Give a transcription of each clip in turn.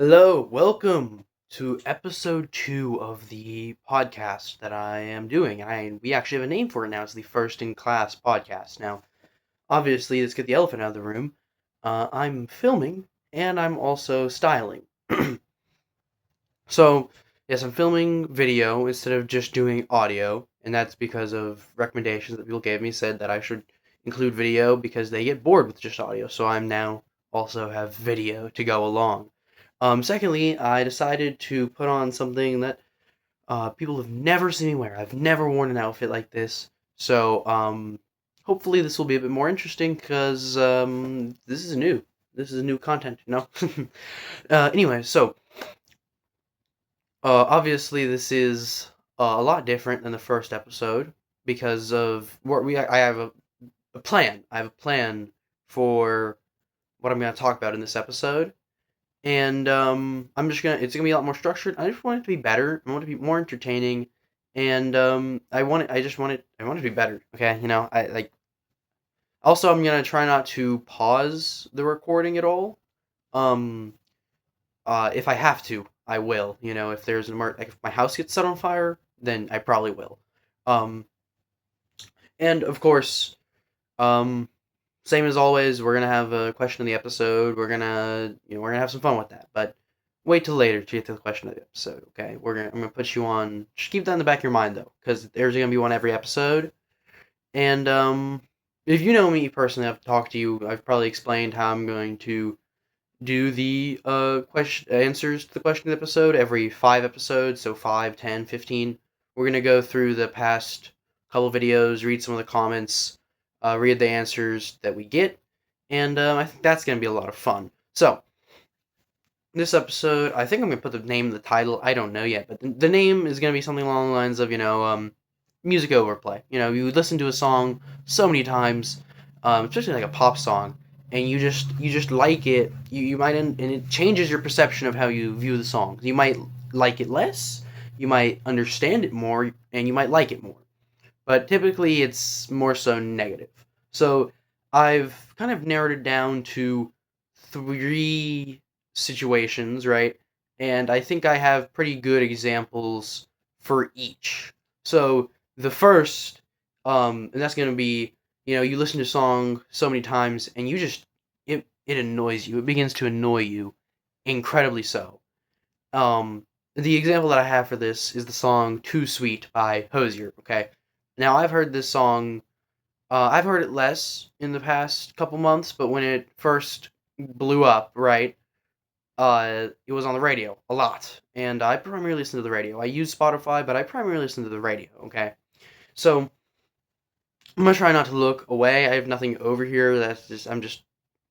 Hello, welcome to episode 2 of the podcast that I am doing. We actually have a name for it now. It's the First in Class podcast. Now, obviously, let's get the elephant out of the room. I'm filming and I'm also styling. So, yes, I'm filming video instead of just doing audio, and that's because of recommendations that people gave me said that I should include video because they get bored with just audio. So I'm now also have video to go along. Secondly, I decided to put on something that people have never seen me wear. I've never worn an outfit like this, so hopefully this will be a bit more interesting because this is new. This is new content, you know. Anyway, so obviously, this is a lot different than the first episode because of what I have a plan. I have a plan for what I'm going to talk about in this episode, and it's gonna be a lot more structured. I just want it to be better. I want it to be more entertaining, and I want it to be better. Okay, I like. Also, I'm gonna try not to pause the recording at all. Um, if I have to, I will. If there's like if my house gets set on fire, then I probably will. Um, and of course, um, same as always, we're gonna have a question of the episode. We're gonna have some fun with that. But wait till later to get to the question of the episode. Okay, I'm gonna put you on. Just keep that in the back of your mind though, because there's gonna be one every episode. And if you know me personally, I've talked to you. I've probably explained how I'm going to do the question answers to the question of the episode every 5 episodes, so 5, 10, 15. We're gonna go through the past couple videos, read some of the comments, read the answers that we get, and I think that's gonna be a lot of fun. So this episode, I think I'm gonna put the name in the title. I don't know yet, but the name is gonna be something along the lines of music overplay. You listen to a song so many times, especially like a pop song, and you just like it. You might and it changes your perception of how you view the song. You might like it less, you might understand it more, and you might like it more. But typically, it's more so negative. So I've kind of narrowed it down to three situations, right? And I think I have pretty good examples for each. So the first, and that's gonna be, you listen to a song so many times, and it annoys you. It begins to annoy you, incredibly so. The example that I have for this is the song "Too Sweet" by Hosier. Okay, now I've heard this song. I've heard it less in the past couple months, but when it first blew up, right, it was on the radio a lot, and I primarily listen to the radio. I use Spotify, but I primarily listen to the radio. Okay, so I'm gonna try not to look away. I have nothing over here. I'm just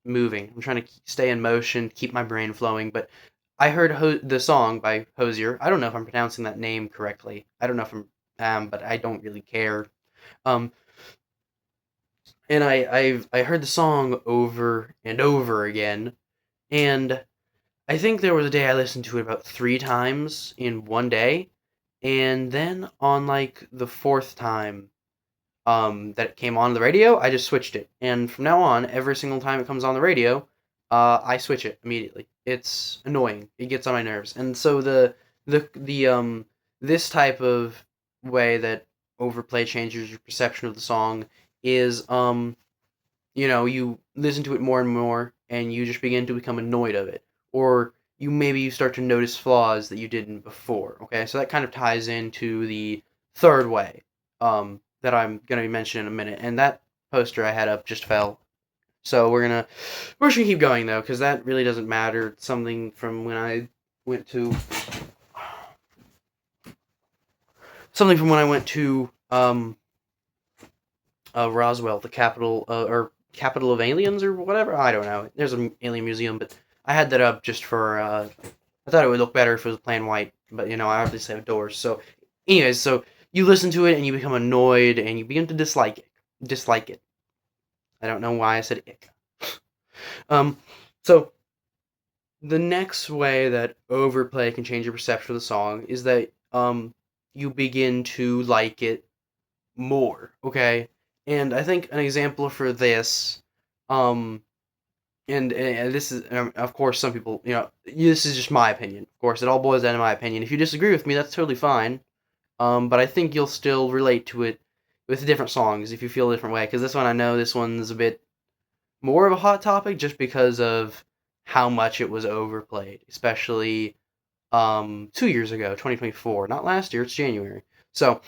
moving. I'm trying to stay in motion, keep my brain flowing. But I heard the song by Hosier. I don't know if I'm pronouncing that name correctly. I don't know if but I don't really care. Um, and I heard the song over and over again, and I think there was a day I listened to it about 3 times in one day, and then on like the fourth time, that it came on the radio, I just switched it, and from now on, every single time it comes on the radio, I switch it immediately. It's annoying. It gets on my nerves, and so the this type of way that overplay changes your perception of the song is you listen to it more and more, and you just begin to become annoyed of it, or you start to notice flaws that you didn't before. Okay, so that kind of ties into the third way that I'm gonna be mentioning in a minute, and that poster I had up just fell. So we're just gonna keep going though, because that really doesn't matter. It's went to something from when I went to Roswell, the capital or capital of aliens or whatever. I don't know. There's an alien museum, but I had that up just for. I thought it would look better if it was plain white, but I obviously have doors. So, anyways, so you listen to it and you become annoyed and you begin to dislike it. Dislike it. I don't know why I said ick. um, so the next way that overplay can change your perception of the song is that you begin to like it more. Okay, and I think an example for this, um, and this is, of course, some people, this is just my opinion. Of course, it all boils down to my opinion. If you disagree with me, that's totally fine. But I think you'll still relate to it with different songs if you feel a different way. Because this one, I know this one's a bit more of a hot topic just because of how much it was overplayed, especially 2 years ago, 2024, not last year. It's January. So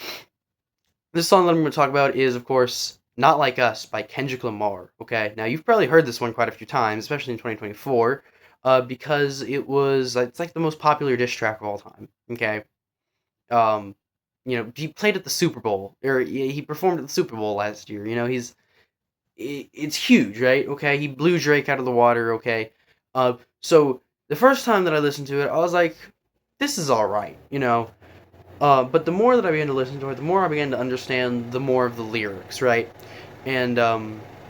this song that I'm going to talk about is, of course, Not Like Us by Kendrick Lamar. Okay, now you've probably heard this one quite a few times, especially in 2024, because it's like the most popular diss track of all time. Okay, um, he played at the Super Bowl, or he performed at the Super Bowl last year. It's huge, right? Okay, he blew Drake out of the water. Okay, so the first time that I listened to it, I was like, this is all right, but the more that I began to listen to it, the more I began to understand the more of the lyrics, right? And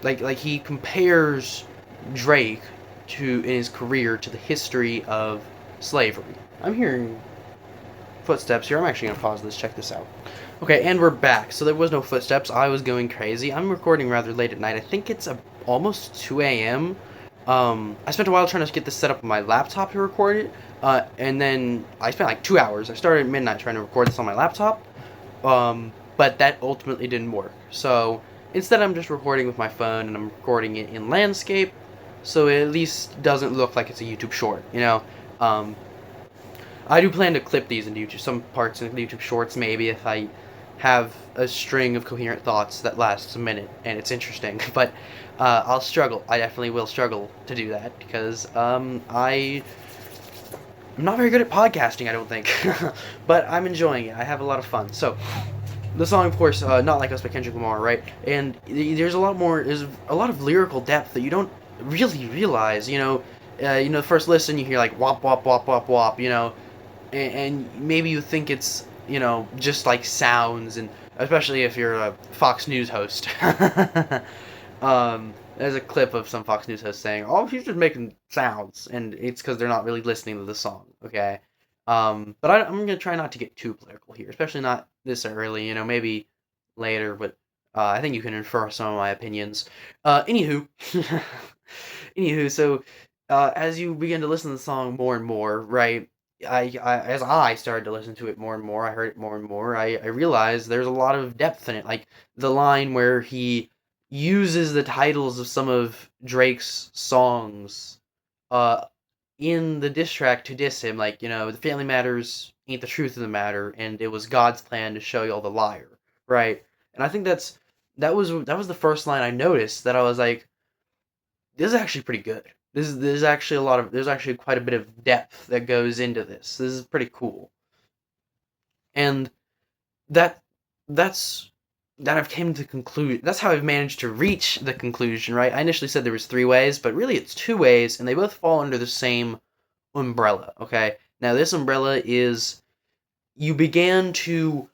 like he compares Drake in his career to the history of slavery. I'm hearing footsteps here. I'm actually gonna pause this. Check this out. Okay, and we're back. So there was no footsteps. I was going crazy. I'm recording rather late at night. I think it's almost 2 a.m. I spent a while trying to get this set up on my laptop to record it, and then I spent like 2 hours. I started at midnight trying to record this on my laptop, but that ultimately didn't work. So instead, I'm just recording with my phone, and I'm recording it in landscape, so it at least doesn't look like it's a YouTube short, I do plan to clip these into YouTube, some parts in YouTube Shorts, maybe, if I have a string of coherent thoughts that lasts a minute and it's interesting. But I'll struggle. I definitely will struggle to do that because I'm not very good at podcasting, I don't think. But I'm enjoying it. I have a lot of fun. So the song, of course, "Not Like Us" by Kendrick Lamar, right? And there's a lot of lyrical depth that you don't really realize. The first listen, you hear like wop wop wop wop wop, and maybe you think it's just like sounds, and especially if you're a Fox News host. There's a clip of some Fox News host saying, "Oh, he's just making sounds," and it's because they're not really listening to the song. Okay, but I'm gonna try not to get too political here, especially not this early. Maybe later, but I think you can infer some of my opinions. Anywho, so as you begin to listen to the song more and more, right? As I started to listen to it more and more, I heard it more and more. I realized there's a lot of depth in it. Like the line where he uses the titles of some of Drake's songs, uh, in the diss track to diss him. Like the family matters ain't the truth of the matter, and it was God's plan to show y'all the liar, right? And I think that was the first line I noticed that I was like, this is actually pretty good. There's actually there's actually quite a bit of depth that goes into this. This is pretty cool. And that that's that I've came to conclude. That's how I've managed to reach the conclusion, right? I initially said there was three ways, but really it's two ways, and they both fall under the same umbrella, okay? Now this umbrella is you began to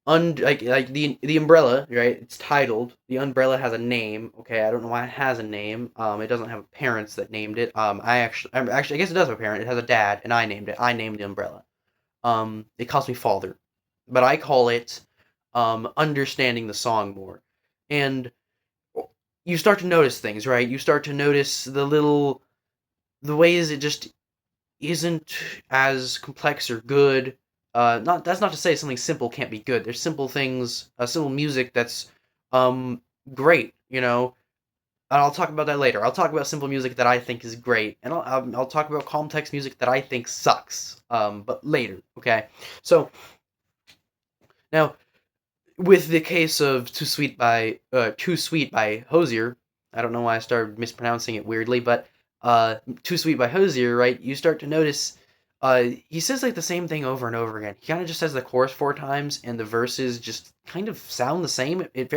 like the umbrella, right? It's titled. The umbrella has a name. Okay, I don't know why it has a name. It doesn't have parents that named it. I guess it does have a parent. It has a dad, and I named it. I named the umbrella. It calls me father, but I call it understanding the song more, and you start to notice things, right? You start to notice the ways it just isn't as complex or good. Not That's not to say something simple can't be good. There's simple things, simple music that's great, And I'll talk about that later. I'll talk about simple music that I think is great, and I'll talk about complex music that I think sucks. But later, okay. So now with the case of Too Sweet by Hosier, I don't know why I started mispronouncing it weirdly, but Too Sweet by Hosier, right? You start to notice he says like the same thing over and over again. He kind of just says the chorus four times, and the verses just kind of sound the same. It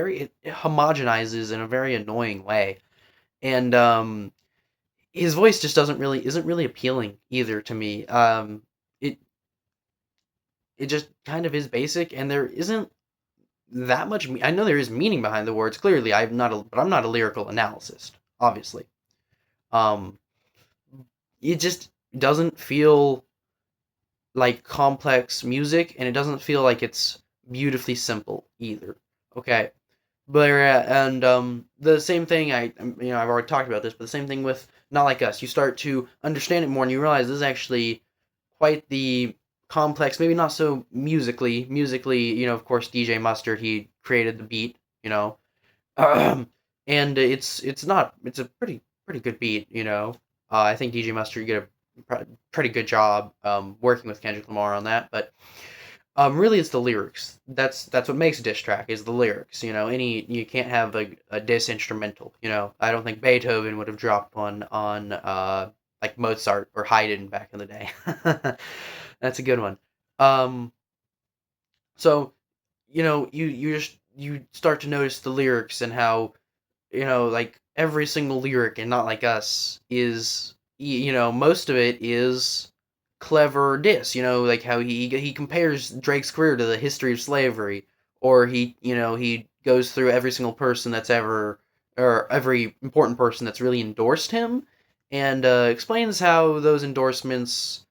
homogenizes in a very annoying way, and his voice just isn't really appealing either to me. It it just kind of is basic, and there isn't that much. I know there is meaning behind the words. Clearly, but I'm not a lyrical analyst, obviously. Um, it just doesn't feel like complex music, and it doesn't feel like it's beautifully simple either. Okay, but and the same thing I've already talked about this, but the same thing with Not like us. You start to understand it more, and you realize this is actually quite the complex. Maybe not so musically. Musically, of course, DJ Mustard, he created the beat. And it's a pretty good beat. I think DJ Mustard did a pretty good job working with Kendrick Lamar on that, but really, it's the lyrics. That's what makes a diss track is the lyrics. You can't have a diss instrumental. I don't think Beethoven would have dropped one on like Mozart or Haydn back in the day. That's a good one. Um, so you start to notice the lyrics and how like every single lyric and Not Like Us is most of it is clever diss, like how he compares Drake's career to the history of slavery, or he goes through every single person that's ever or every important person that's really endorsed him, and explains how those endorsements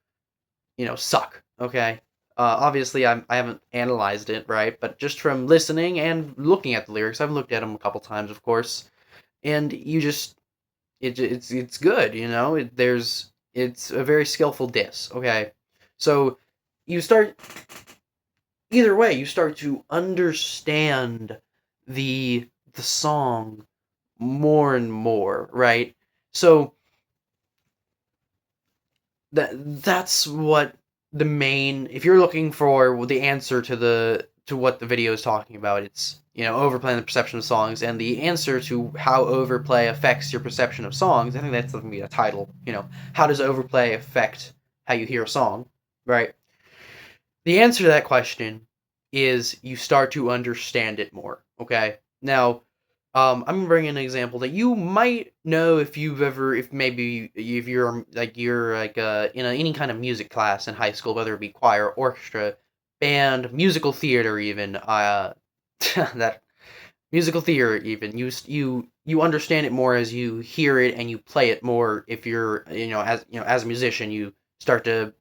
suck. Okay. Obviously, I haven't analyzed it, right, but just from listening and looking at the lyrics, I've looked at them a couple times, of course, and it's good, it's a very skillful diss. Okay, so you start either way, you start to understand the song more and more, right? So that's what the main, if you're looking for the answer to what the video is talking about, it's overplaying the perception of songs, and the answer to how overplay affects your perception of songs. I think that's going to be a title. How does overplay affect how you hear a song, right? The answer to that question is you start to understand it more. Okay, now I'm gonna bring in an example that you might know if you're in any kind of music class in high school, whether it be choir, orchestra, band, musical theater, even. That musical theater, even you understand it more as you hear it and you play it more. If you're as a musician, you start to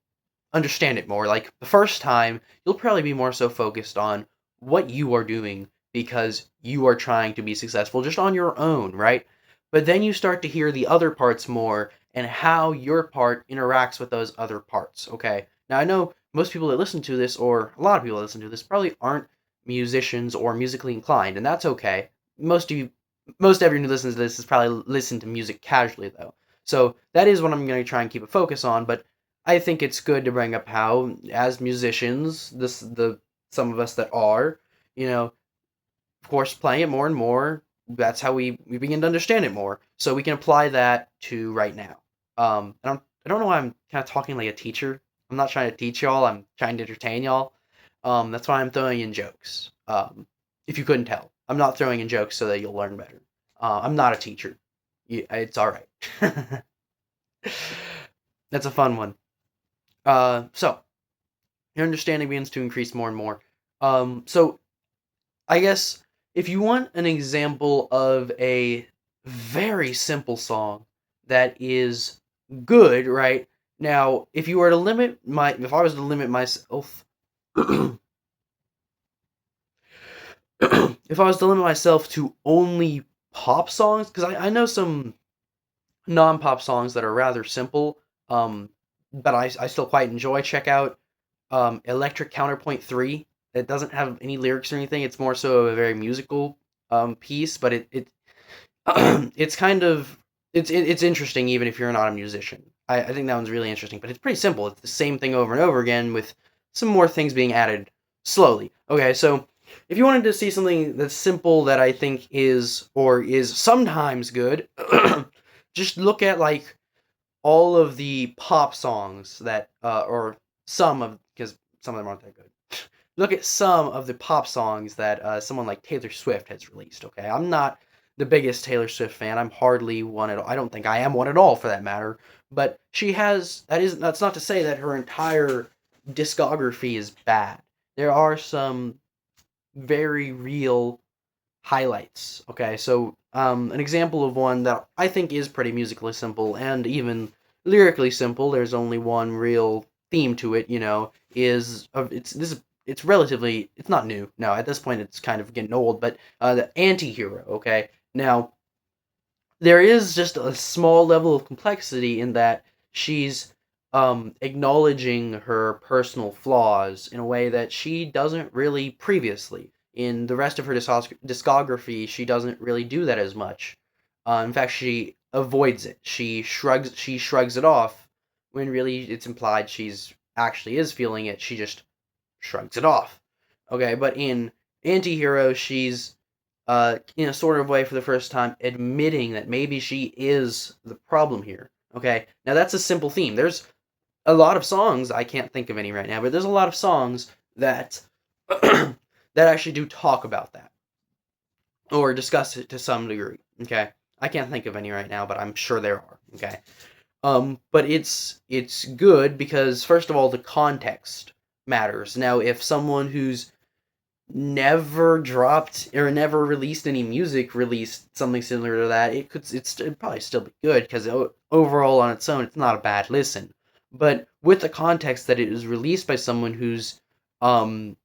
understand it more. Like the first time, you'll probably be more so focused on what you are doing because you are trying to be successful just on your own, right? But then you start to hear the other parts more and how your part interacts with those other parts, okay? Now, I know most people that listen to this, or a lot of people that listen to this, probably aren't musicians or musically inclined, and that's okay. Most everyone who listens to this has probably listened to music casually, though. So that is what I'm going to try and keep a focus on, but I think it's good to bring up how, as musicians, some of us that are, of course, playing it more and more, that's how we begin to understand it more. So we can apply that to right now. I don't know why I'm kind of talking like a teacher. I'm not trying to teach y'all. I'm trying to entertain y'all. That's why I'm throwing in jokes. If you couldn't tell, I'm not throwing in jokes so that you'll learn better. I'm not a teacher. It's all right. That's a fun one. So your understanding begins to increase more and more. So I guess if you want an example of a very simple song that is good, right? Now, if I was to limit myself, if I was to limit myself to only pop songs, because I know some non-pop songs that are rather simple, but I still quite enjoy. Check out Electric Counterpoint 3. It doesn't have any lyrics or anything. It's more so a very musical piece, but it it's kind of it's interesting even if you're not a musician. I think that one's really interesting, but it's pretty simple. It's the same thing over and over again with some more things being added slowly. Okay, so if you wanted to see something that's simple that I think is sometimes good, just look at like all of the pop songs that or some of because some of them aren't that good. Look at some of the pop songs that someone like Taylor Swift has released. Okay, I'm not the biggest Taylor Swift fan. I'm hardly one at all. I don't think I am one at all for that matter. But she has that's not to say that her entire discography is bad. There are some very real highlights. Okay, so an example of one that I think is pretty musically simple and even lyrically simple. There's only one real theme to it. It's not new. No, at this point it's kind of getting old. But the Anti-Hero. Okay, now there is just a small level of complexity in that she's acknowledging her personal flaws in a way that she doesn't really previously. In the rest of her discography, she doesn't really do that as much. In fact, she avoids it. She shrugs it off when really it's implied she's actually is feeling it. She just shrugs it off. Okay, but in Antihero, she's in a sort of way for the first time admitting that maybe she is the problem here. Okay, now that's a simple theme. There's a lot of songs, I can't think of any right now, but there's a lot of songs that that actually do talk about that or discuss it to some degree. Okay, I can't think of any right now, but I'm sure there are. Okay, but it's good because first of all the context matters. Now, if someone who's never dropped or never released any music released something similar to that, it'd probably still be good because overall on its own it's not a bad listen. But with the context that it was released by someone who's um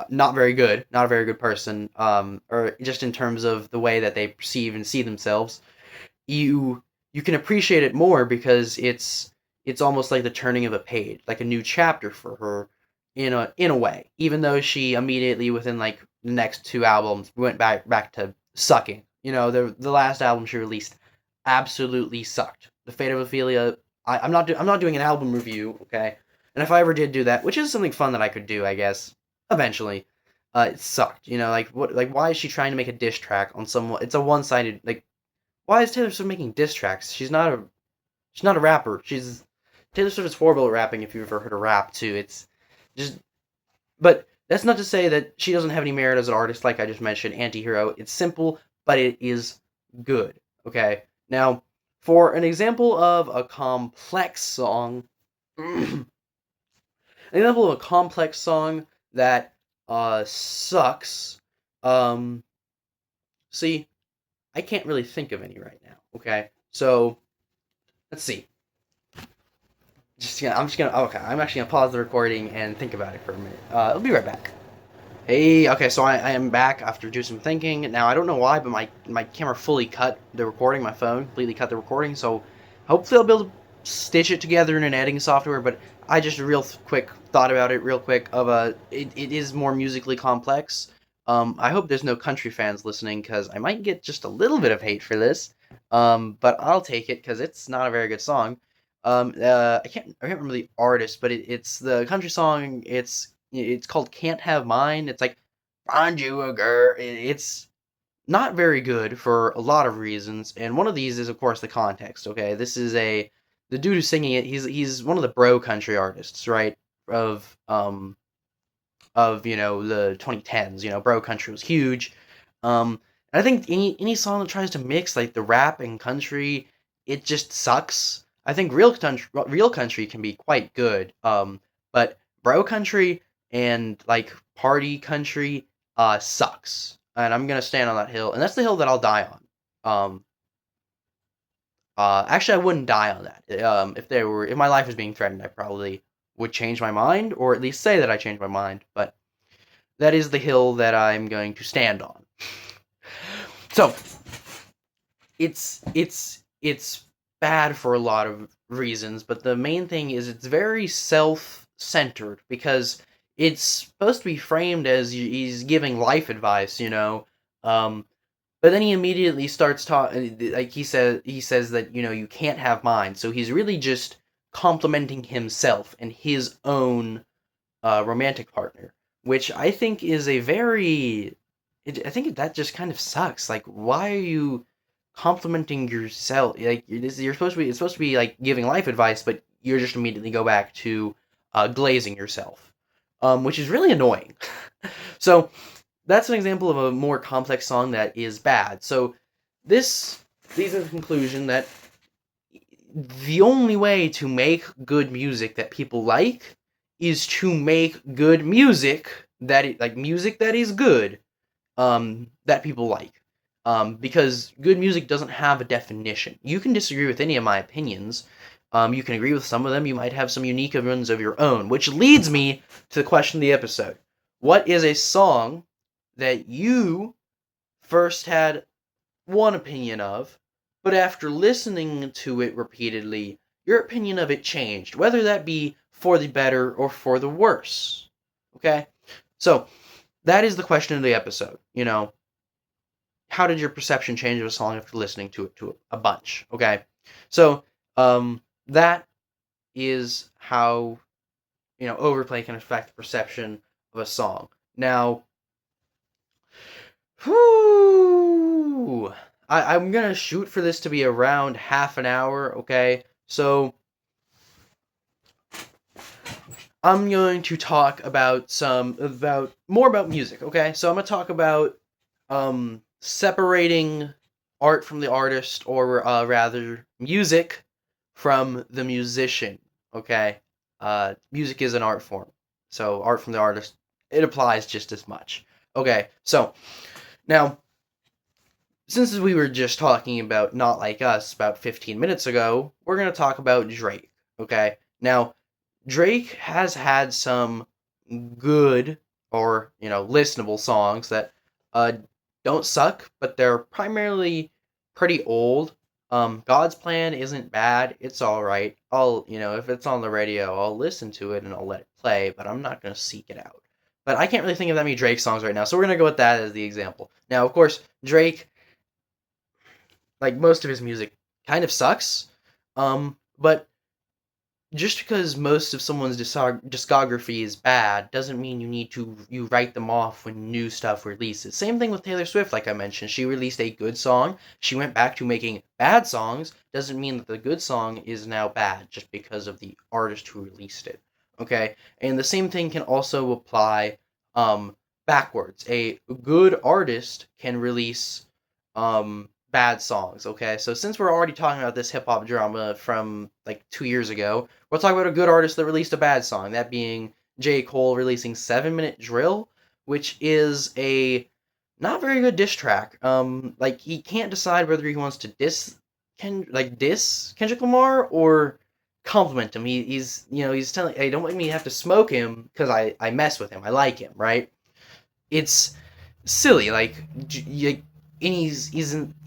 not very good, not a very good person, or just in terms of the way that they perceive and see themselves, you can appreciate it more because it's almost like the turning of a page, like a new chapter for her in a way. Even though she immediately within like the next two albums went back to sucking. The last album she released absolutely sucked. The Fate of Ophelia. I'm not doing an album review, okay? And if I ever did do that, which is something fun that I could do, I guess, eventually, it sucked. Why is she trying to make a diss track on someone? It's a one-sided like why is Taylor Swift making diss tracks? She's not a rapper. Taylor Swift is horrible at rapping. If you've ever heard her rap too, it's just. But that's not to say that she doesn't have any merit as an artist. Like I just mentioned, Antihero. It's simple, but it is good. Okay. Now, for an example of a complex song, an example of a complex song that sucks. Um, see, I can't really think of any right now. Okay, so let's see. Okay, I'm actually gonna pause the recording and think about it for a minute. I'll be right back. Hey, okay, so I am back after doing some thinking. Now I don't know why, but my camera fully cut the recording. My phone completely cut the recording. So hopefully I'll be able to stitch it together in an editing software. But I just real quick thought about it real quick. It is more musically complex. I hope there's no country fans listening because I might get just a little bit of hate for this. But I'll take it because it's not a very good song. I can't remember the artist, but it's the country song. It's called "Can't Have Mine." It's like "Find You a Girl." It's not very good for a lot of reasons, and one of these is, of course, the context. Okay, the dude who's singing it. He's one of the bro country artists, right? Of the 2010s. Bro country was huge. And I think any song that tries to mix like the rap and country, it just sucks. I think real country can be quite good. But bro country and like party country sucks. And I'm gonna stand on that hill, and that's the hill that I'll die on. Actually, I wouldn't die on that. If my life was being threatened, I probably would change my mind, or at least say that I changed my mind. But that is the hill that I'm going to stand on. So it's bad for a lot of reasons, but the main thing is it's very self-centered because it's supposed to be framed as he's giving life advice, but then he immediately starts talking like he says that you can't have mine, so he's really just complimenting himself and his own romantic partner, which I think is a very. I think that just kind of sucks. Like, why are you complimenting yourself? Like, you're supposed to be. It's supposed to be like giving life advice, but you're just immediately go back to glazing yourself, which is really annoying. So that's an example of a more complex song that is bad. So this leads to the conclusion that the only way to make good music that people like is to make good music music that is good, that people like. Because good music doesn't have a definition. You can disagree with any of my opinions. You can agree with some of them. You might have some unique ones of your own, which leads me to the question of the episode. What is a song that you first had one opinion of, but after listening to it repeatedly, your opinion of it changed, whether that be for the better or for the worse. Okay? So, that is the question of the episode. How did your perception change of a song after listening to it to a bunch? Okay? So, that is how, overplay can affect the perception of a song. Now, whoo! I'm gonna shoot for this to be around half an hour, okay? So I'm going to talk about more about music, okay? So I'm gonna talk about separating art from the artist, or rather music from the musician, okay? Music is an art form, so art from the artist, it applies just as much. Okay, so now, since we were just talking about Not Like Us about 15 minutes ago, we're going to talk about Drake, okay? Now, Drake has had some good, or, listenable songs that uh, don't suck, but they're primarily pretty old. God's Plan isn't bad. It's all right. If it's on the radio, I'll listen to it and I'll let it play, but I'm not going to seek it out. But I can't really think of that many Drake songs right now, so we're going to go with that as the example. Now, of course, Drake, like most of his music, kind of sucks. But just because most of someone's discography is bad doesn't mean you write them off when new stuff releases. Same thing with Taylor Swift, like I mentioned. She released a good song. She went back to making bad songs. Doesn't mean that the good song is now bad just because of the artist who released it. Okay? And the same thing can also apply backwards. A good artist can release bad songs. Okay? So since we're already talking about this hip hop drama from like 2 years ago, we'll talk about a good artist that released a bad song, that being J. Cole releasing 7 Minute Drill, which is a not very good diss track. Like, he can't decide whether he wants to diss Kendrick Lamar or compliment him. He's telling, hey, don't make me have to smoke him because I mess with him. I like him, right? It's silly, like, and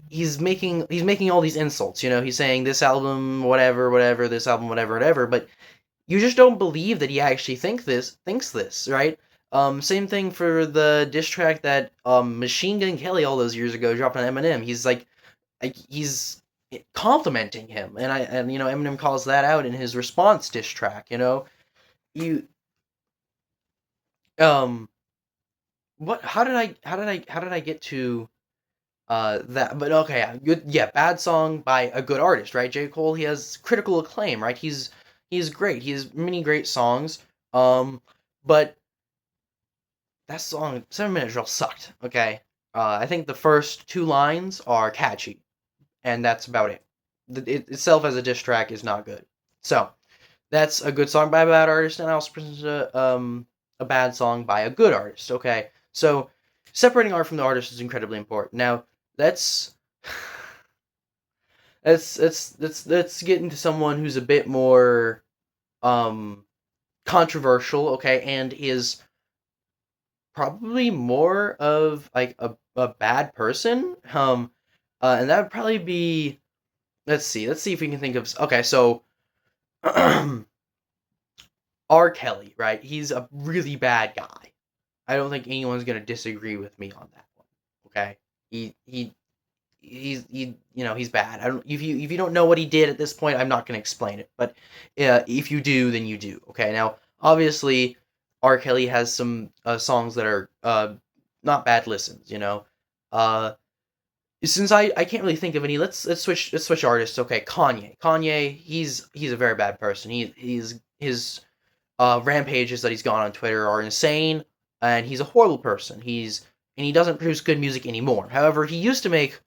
he's making all these insults. He's saying this album whatever whatever, this album whatever whatever, but you just don't believe that he actually thinks this, right? Same thing for the diss track that Machine Gun Kelly all those years ago dropped on Eminem. He's complimenting him, and Eminem calls that out in his response diss track. You um what how did I get to that? But okay, yeah, good, yeah, bad song by a good artist, right? J. Cole, he has critical acclaim, right? He's great. He has many great songs. But that song, 7 Minute Drill, sucked. Okay, I think the first two lines are catchy, and that's about it. It itself as a diss track is not good. So that's a good song by a bad artist, and I also presented a bad song by a good artist. Okay, so separating art from the artist is incredibly important. Now let's let's get into someone who's a bit more um controversial, okay, and is probably more of like a bad person. And that would probably be, let's see if we can think of, okay, so R. Kelly, right? He's a really bad guy. I don't think anyone's gonna disagree with me on that one. Okay, he he he's bad. I don't if you don't know what he did at this point, I'm not gonna explain it. But if you do, then you do. Okay, now obviously R. Kelly has some songs that are not bad listens. Uh, since I can't really think of any, let's switch artists. Okay, Kanye, he's a very bad person. His rampages that he's gone on Twitter are insane, and he's a horrible person. He doesn't produce good music anymore. However, he used to make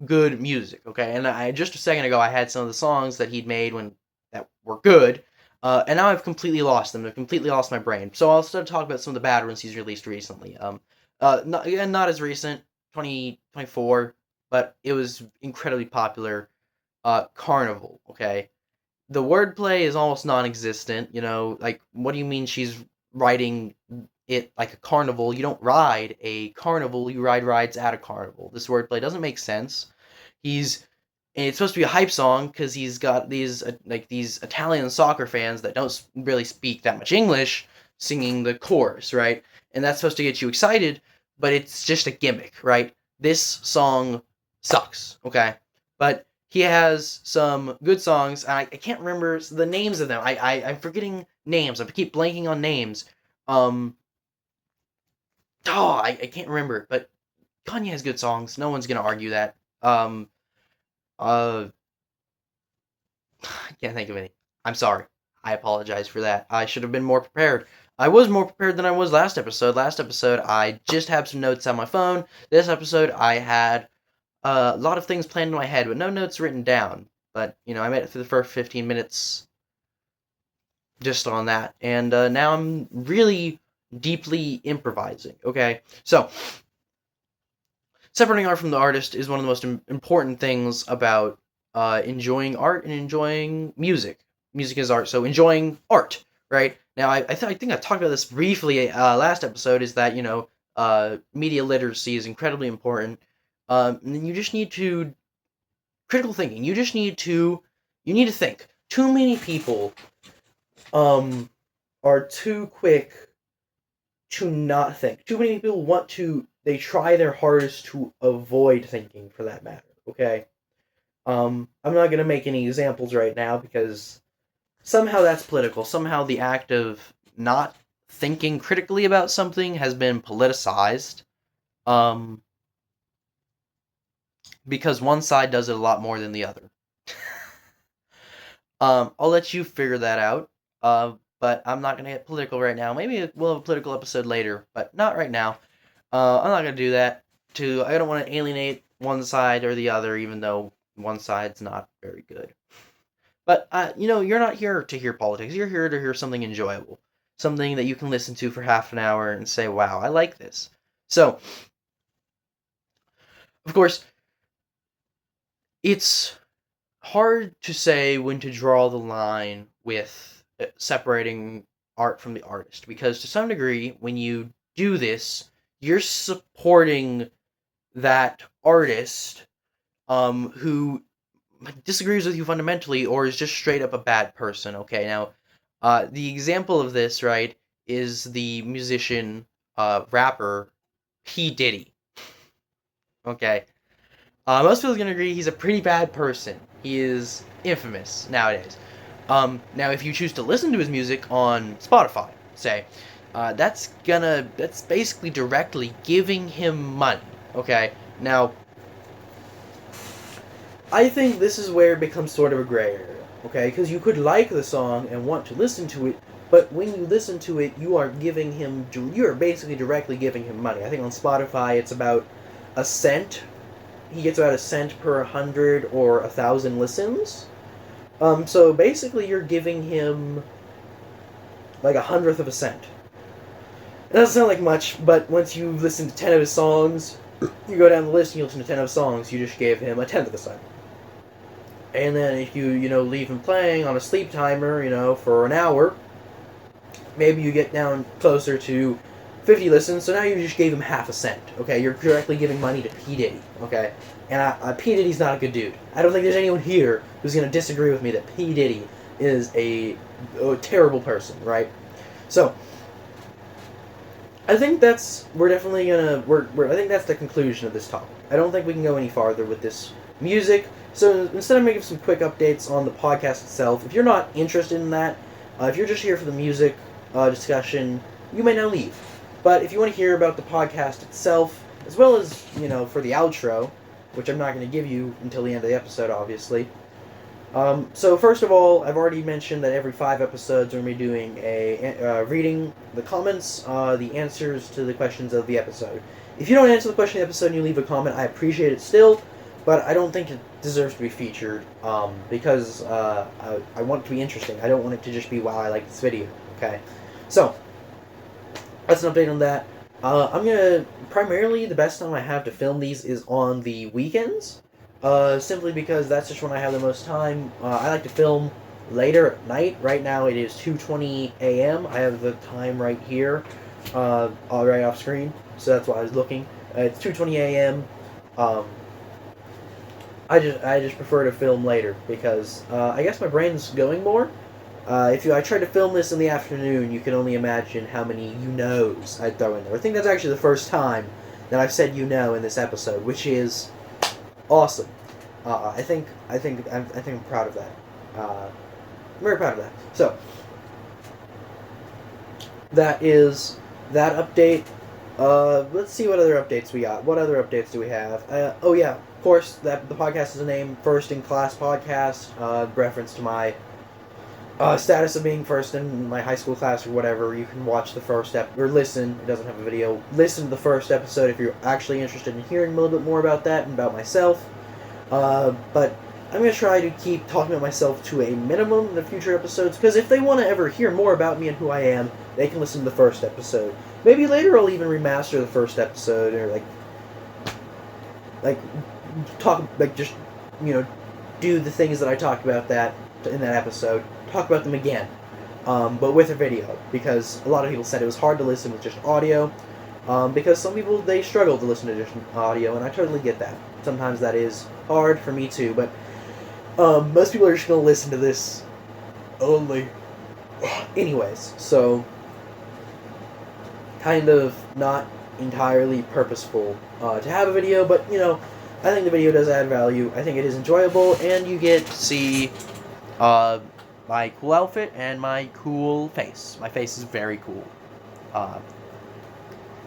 good music. Okay, and I just a second ago I had some of the songs that he'd made when that were good, and now I've completely lost them. I've completely lost my brain. So I'll start to talk about some of the bad ones he's released recently. Not as recent, 2024, but it was incredibly popular. Carnival. Okay, the wordplay is almost non-existent. Like, what do you mean she's writing it like a carnival. You don't ride a carnival, you ride rides at a carnival. This wordplay doesn't make sense. And it's supposed to be a hype song because he's got these these Italian soccer fans that don't really speak that much English singing the chorus, right? And that's supposed to get you excited, but it's just a gimmick, right? This song sucks, okay? But he has some good songs, and I can't remember the names of them. I'm forgetting names. I keep blanking on names. I can't remember, but Kanye has good songs. No one's gonna argue that. Uh, I can't think of any. I'm sorry. I apologize for that. I should have been more prepared. I was more prepared than I was last episode. Last episode, I just had some notes on my phone. This episode, I had a lot of things planned in my head, but no notes written down. But, I made it through the first 15 minutes just on that. And now I'm really deeply improvising, okay? So, separating art from the artist is one of the most important things about enjoying art and enjoying music. Music is art, so enjoying art, right? Now, I think I talked about this briefly last episode, is that, media literacy is incredibly important. And you just need to... Critical thinking. You need to think. Too many people are too quick to not think. Too many people they try their hardest to avoid thinking, for that matter, okay? I'm not going to make any examples right now because somehow that's political. Somehow the act of not thinking critically about something has been politicized. Because one side does it a lot more than the other. I'll let you figure that out. But I'm not going to get political right now. Maybe we'll have a political episode later, but not right now. I'm not going to do that. I don't want to alienate one side or the other, even though one side's not very good. But, you're not here to hear politics. You're here to hear something enjoyable. Something that you can listen to for half an hour and say, wow, I like this. So, of course, it's hard to say when to draw the line with separating art from the artist, because to some degree, when you do this, you're supporting that artist who disagrees with you fundamentally or is just straight up a bad person. Okay, now the example of this, right, is the musician rapper P. Diddy. Okay, most people are going to agree he's a pretty bad person. He is infamous nowadays. Now, if you choose to listen to his music on Spotify, say, that's basically directly giving him money. Okay, now, I think this is where it becomes sort of a gray area. Okay, because you could like the song and want to listen to it, but when you listen to it, you are basically directly giving him money. I think on Spotify it's about a cent. He gets about a cent per 100 or 1,000 listens. So basically you're giving him like 1/100 of a cent. It doesn't sound like much, but once you listen to 10 of his songs, you go down the list and you listen to 10 of his songs, you just gave him 1/10 of a cent. And then if you, leave him playing on a sleep timer, for an hour, maybe you get down closer to 50 listens, so now you just gave him 1/2 cent, okay? You're directly giving money to P. Diddy, okay? And P. Diddy's not a good dude. I don't think there's anyone here who's going to disagree with me that P. Diddy is a terrible person, right? So, I think I think that's the conclusion of this topic. I don't think we can go any farther with this music. So instead of making some quick updates on the podcast itself, if you're not interested in that, if you're just here for the music discussion, you may now leave. But if you want to hear about the podcast itself, as well as, for the outro, which I'm not going to give you until the end of the episode, obviously. So first of all, I've already mentioned that every 5 episodes we're going to be doing reading the comments, the answers to the questions of the episode. If you don't answer the question of the episode and you leave a comment, I appreciate it still, but I don't think it deserves to be featured, because I want it to be interesting. I don't want it to just be, wow, I like this video, okay? So, that's an update on that. Primarily, the best time I have to film these is on the weekends, simply because that's just when I have the most time. I like to film later at night. Right now it is 2:20 a.m. I have the time right here. all right off screen, so that's why I was looking. It's 2:20 a.m. Um, I just prefer to film later because I guess my brain's going more. I tried to film this in the afternoon, you can only imagine how many you knows I'd throw in there. I think that's actually the first time that I've said you know in this episode, which is awesome. I think I'm proud of that. I'm very proud of that. So that is that update. Let's see what other updates we got. What other updates do we have? Oh yeah, of course that the podcast is named First in Class Podcast. Reference to my status of being first in my high school class or whatever. You can watch the first or listen. It doesn't have a video. Listen to the first episode if you're actually interested in hearing a little bit more about that and about myself. But I'm going to try to keep talking about myself to a minimum in the future episodes, because if they want to ever hear more about me and who I am, they can listen to the first episode. Maybe later I'll even remaster the first episode, or like talk, like just, do the things that I talked about that in that episode, talk about them again, but with a video, because a lot of people said it was hard to listen with just audio, because some people, they struggle to listen to just audio, and I totally get that. Sometimes that is hard for me too, but most people are just going to listen to this only. Anyways, so kind of not entirely purposeful to have a video, but I think the video does add value. I think it is enjoyable, and you get to see my cool outfit and my cool face. My face is very cool.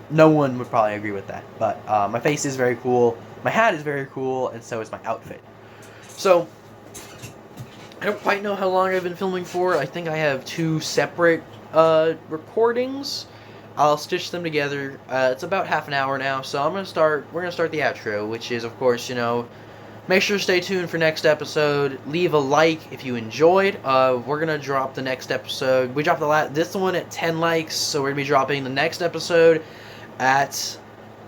No one would probably agree with that, but my face is very cool. My hat is very cool, and so is my outfit. So I don't quite know how long I've been filming for. I think I have 2 separate recordings. I'll stitch them together. It's about half an hour now, so we're gonna start the outro, which is, of course, make sure to stay tuned for next episode. Leave a like if you enjoyed. We're gonna drop the next episode. We dropped this one at 10 likes, so we're gonna be dropping the next episode at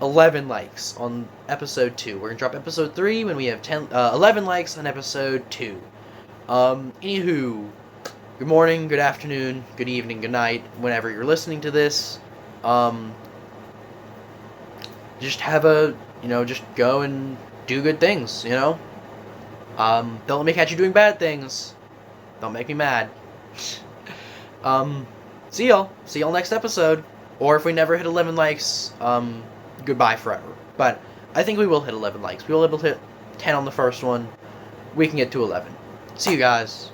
11 likes on episode 2. We're gonna drop episode 3 when we have 11 likes on episode 2. Anywho, good morning, good afternoon, good evening, good night, whenever you're listening to this. Just just go and do good things, don't let me catch you doing bad things. Don't make me mad. See y'all next episode. Or if we never hit 11 likes, goodbye forever. But I think we will hit 11 likes. We will be able to hit 10 on the first one. We can get to 11. See you guys.